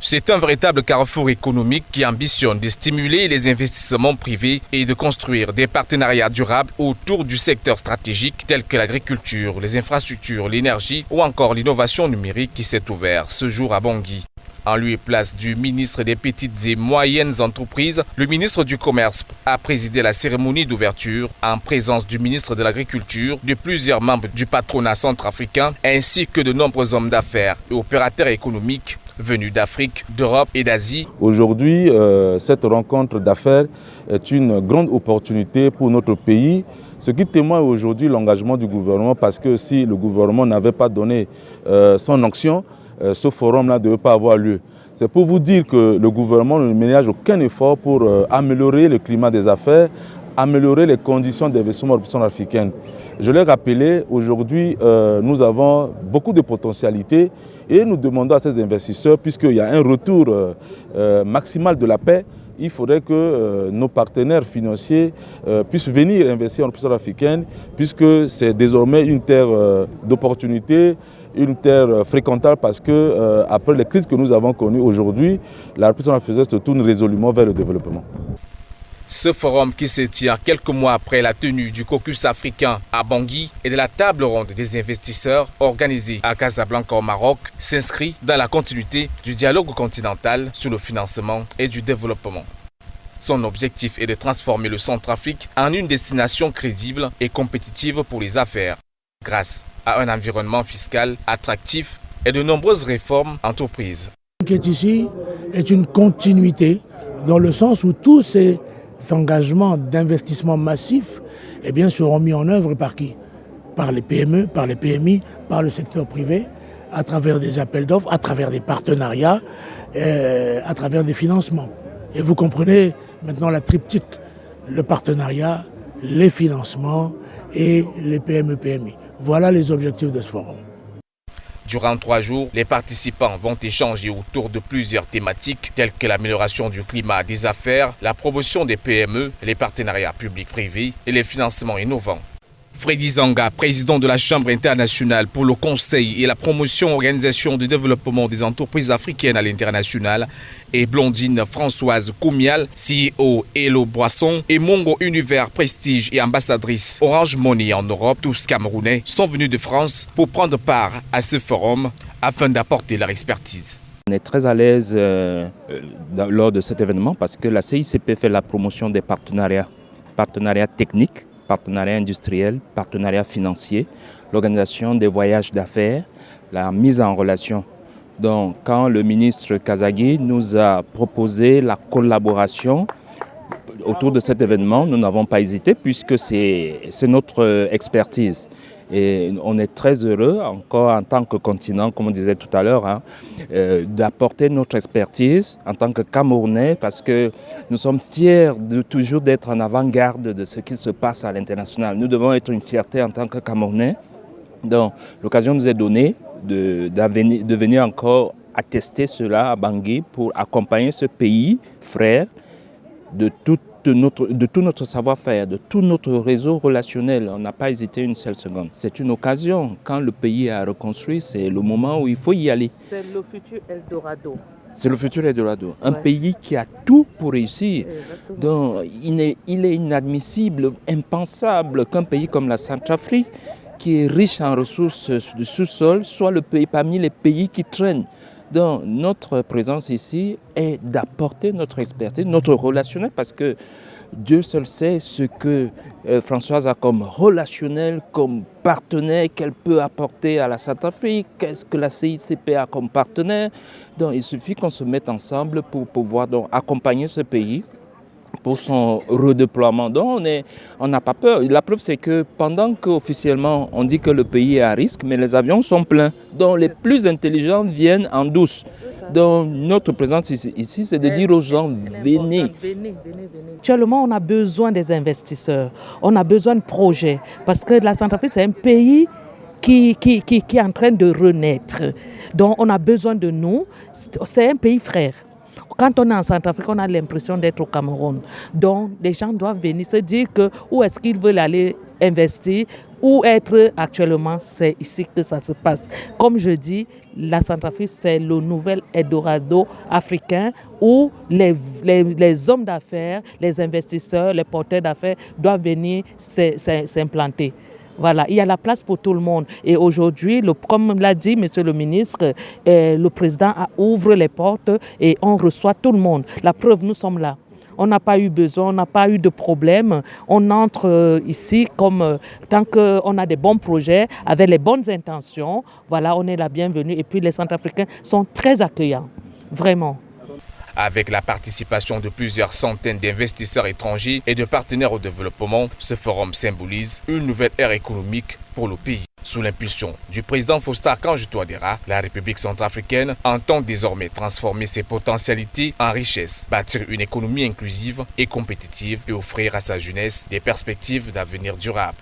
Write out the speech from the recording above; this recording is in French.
C'est un véritable carrefour économique qui ambitionne de stimuler les investissements privés et de construire des partenariats durables autour du secteur stratégique tel que l'agriculture, les infrastructures, l'énergie ou encore l'innovation numérique qui s'est ouvert ce jour à Bangui. En lieu et place du ministre des Petites et Moyennes Entreprises, le ministre du Commerce a présidé la cérémonie d'ouverture en présence du ministre de l'Agriculture, de plusieurs membres du patronat centrafricain ainsi que de nombreux hommes d'affaires et opérateurs économiques venus d'Afrique, d'Europe et d'Asie. Aujourd'hui, cette rencontre d'affaires est une grande opportunité pour notre pays, ce qui témoigne aujourd'hui l'engagement du gouvernement, parce que si le gouvernement n'avait pas donné son onction, ce forum-là ne devait pas avoir lieu. C'est pour vous dire que le gouvernement ne ménage aucun effort pour améliorer le climat des affaires, améliorer les conditions d'investissement de la population africaine. Je l'ai rappelé, aujourd'hui, nous avons beaucoup de potentialités et nous demandons à ces investisseurs, puisqu'il y a un retour maximal de la paix, il faudrait que nos partenaires financiers puissent venir investir en population africaine, puisque c'est désormais une terre d'opportunités, une terre fréquentable, parce que après les crises que nous avons connues aujourd'hui, la population africaine se tourne résolument vers le développement. Ce forum qui se tient quelques mois après la tenue du caucus africain à Bangui et de la table ronde des investisseurs organisée à Casablanca au Maroc s'inscrit dans la continuité du dialogue continental sur le financement et du développement. Son objectif est de transformer le Centrafrique en une destination crédible et compétitive pour les affaires, grâce à un environnement fiscal attractif et de nombreuses réformes entreprises. Ce qui est ici est une continuité dans le sens où tous ces engagements d'investissement massifs seront mis en œuvre par qui? Par les PME, par les PMI, par le secteur privé, à travers des appels d'offres, à travers des partenariats, à travers des financements. Et vous comprenez maintenant la triptyque, le partenariat, les financements et les PME-PMI. Voilà les objectifs de ce forum. Durant 3 jours, les participants vont échanger autour de plusieurs thématiques telles que l'amélioration du climat des affaires, la promotion des PME, les partenariats publics-privés et les financements innovants. Freddy Zanga, président de la Chambre internationale pour le conseil et la promotion organisation du développement des entreprises africaines à l'international, et Blondine Françoise Koumial, CEO Hello Boisson, et Mongo Univers Prestige et ambassadrice Orange Money en Europe, tous Camerounais, sont venus de France pour prendre part à ce forum afin d'apporter leur expertise. On est très à l'aise lors de cet événement parce que la CICP fait la promotion des partenariats techniques, partenariat industriel, partenariat financier, l'organisation des voyages d'affaires, la mise en relation. Donc, quand le ministre Kazagui nous a proposé la collaboration autour de cet événement, nous n'avons pas hésité puisque c'est notre expertise. Et on est très heureux, encore en tant que continent, comme on disait tout à l'heure, d'apporter notre expertise en tant que Camerounais, parce que nous sommes fiers de toujours d'être en avant-garde de ce qui se passe à l'international. Nous devons être une fierté en tant que Camerounais. Donc, l'occasion nous est donnée de venir encore attester cela à Bangui pour accompagner ce pays frère de tout notre savoir-faire, de tout notre réseau relationnel. On n'a pas hésité une seule seconde. C'est une occasion. Quand le pays a reconstruit, c'est le moment où il faut y aller. C'est le futur Eldorado. C'est le futur Eldorado. Un pays qui a tout pour réussir. Donc, il est inadmissible, impensable qu'un pays comme la Centrafrique, qui est riche en ressources de sous-sol, soit le pays parmi les pays qui traînent. Donc, notre présence ici est d'apporter notre expertise, notre relationnel, parce que Dieu seul sait ce que Françoise a comme relationnel, comme partenaire, qu'elle peut apporter à la Centrafrique, qu'est-ce que la CICP a comme partenaire. Donc, il suffit qu'on se mette ensemble pour pouvoir donc accompagner ce pays pour son redéploiement. Donc on n'a pas peur. La preuve, c'est que pendant qu'officiellement on dit que le pays est à risque, mais les avions sont pleins. Donc les plus intelligents viennent en douce. Donc notre présence ici, c'est de dire aux gens, venez. Actuellement, on a besoin des investisseurs, on a besoin de projets, parce que la Centrafrique, c'est un pays qui est en train de renaître. Donc on a besoin de nous. C'est un pays frère. Quand on est en Centrafrique, on a l'impression d'être au Cameroun. Donc, les gens doivent venir se dire que où est-ce qu'ils veulent aller investir, où être actuellement, c'est ici que ça se passe. Comme je dis, la Centrafrique, c'est le nouvel Eldorado africain où les hommes d'affaires, les investisseurs, les porteurs d'affaires doivent venir s'implanter. Voilà, il y a la place pour tout le monde. Et aujourd'hui, comme l'a dit M. le ministre, le président ouvre les portes et on reçoit tout le monde. La preuve, nous sommes là. On n'a pas eu besoin, on n'a pas eu de problème. On entre ici comme tant qu'on a des bons projets, avec les bonnes intentions. Voilà, on est la bienvenue. Et puis les Centrafricains sont très accueillants, vraiment. Avec la participation de plusieurs centaines d'investisseurs étrangers et de partenaires au développement, ce forum symbolise une nouvelle ère économique pour le pays. Sous l'impulsion du président Faustin Archange Touadéra, la République centrafricaine entend désormais transformer ses potentialités en richesses, bâtir une économie inclusive et compétitive et offrir à sa jeunesse des perspectives d'avenir durable.